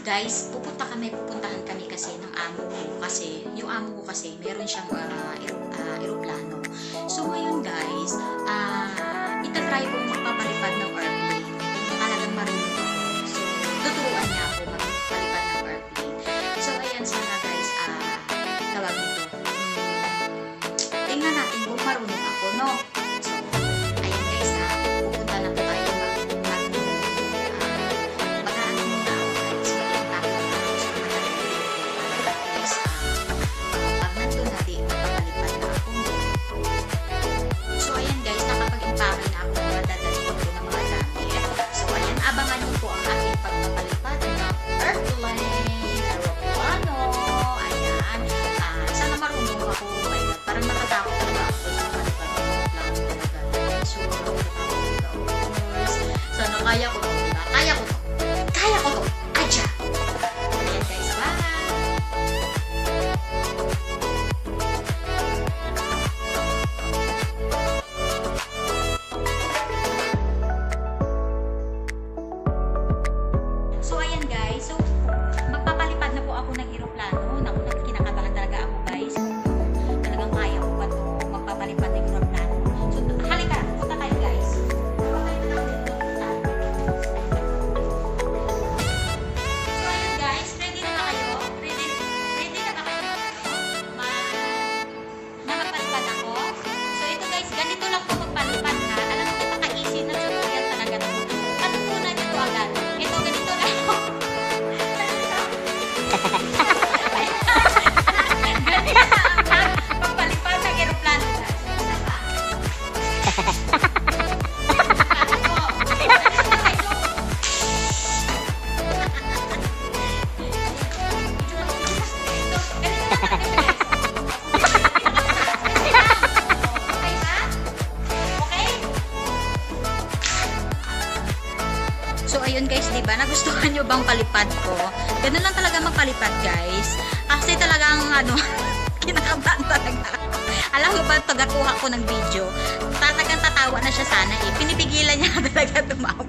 Guys, pupuntahan kami kasi ng amo ko. Kasi, yung amo ko kasi, meron siyang aeroplano. So, ngayon guys, itatry kong magpapalipad ng airplane. Kung talagang marunong ako. So, tuturuan niya ako magpalipad ng airplane. So, ayan sana guys, tawag nito. Tingnan natin kung marunong ako, no? So, ayan guys, pupunta na po tayo mag-ano muna ako guys. Mag-impact na ako sa mga guys. Pag nandun natin, magpapalipad na ako. So, ayan guys, nakapag-impake na ako. Madadali ko ng mga gamit. So, ayan, abangan niyo po ang aking pagpapalipad ng aeroplano. Ayan. Sana marunong ako. Ayan, parang nakatakot talaga ako sa palipad ng aeroplano talaga. So, sana kaya ko to, diba? Kaya ko to. Kaya ko to. Adya! Ayan guys, bye! So, ayan guys. So, magpapalipad na po ako ng aeroplano. Naku, kinakabahan talaga ako guys. Talagang kaya ko ba ito magpapalipad ng aeroplano. So, halika. Punta tayo guys. Magpapalipad ako ng aeroplano. So, ayan guys. Ready na ba kayo? Ready na ba kayo? Na magpalipad ako? So, ito guys. Ganito lang po magpalipad ha. Alam mo, napaka-easy na tutorial talaga ito. Katutunan nyo ito agad. Ito, ganito lang. Pagpalipad ng aeroplano guys. So, ayun guys, diba? Nagustuhan nyo bang palipad ko? Ganun lang talaga magpalipad, guys. Kasi talagang, kinakabahan talaga. Alam mo ba, tagakuha ko ng video, talagang tatawa na siya sana eh. Pinipigilan niya talaga tumawa.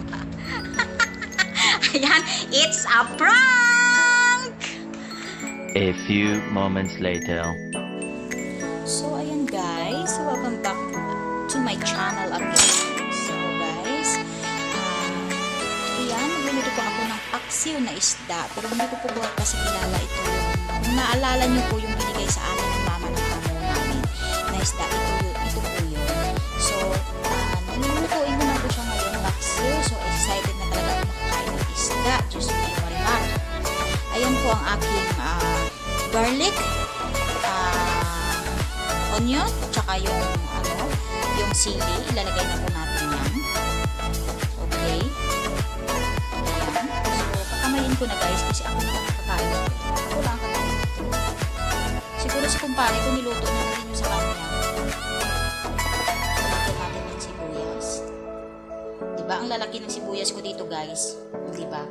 Ayan, it's a prank! A few moments later. So, ayan guys. Welcome back to my channel again. So, guys, ayan, nagluluto po ako ng paksiw na isda. Pero hindi ko po kasi kilala ito yung, naalala nyo po yung binigay sa amin ng mama ng amo namin na isda. Ito po yun. So, nilulutuin ko na po siya ngayon, paksiw. So, excited na talaga ako makakain ng isda. Diyos mo yung marimar. Ayan po ang aking garlic, onion, tsaka yung yung sili. Ilalagay na po natin yan. Okay. Ayan. So, kakamayin ko na guys kasi ako na nakakain. Ako lang kakain ito. Siguro si kumpare ko niluto na rin yung sa kanya. So, lagyan natin yung sibuyas. Diba? Ang lalaki ng sibuyas ko dito guys. Diba?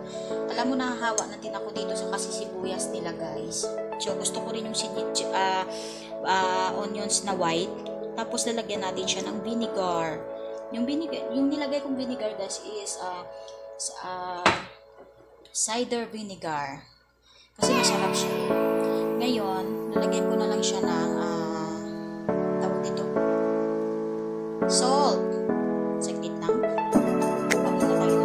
Alam mo, nahahawa na din ako dito sa kasi sibuyas nila guys. So, gusto ko rin yung onions na white. Tapos, lalagyan natin siya ng vinegar. Yung nilagay kong vinegar guys is cider vinegar. Kasi masarap siya. Ngayon, lalagyan ko na lang siya ng tawag dito, salt. Saglit lang. Pagod na tayo.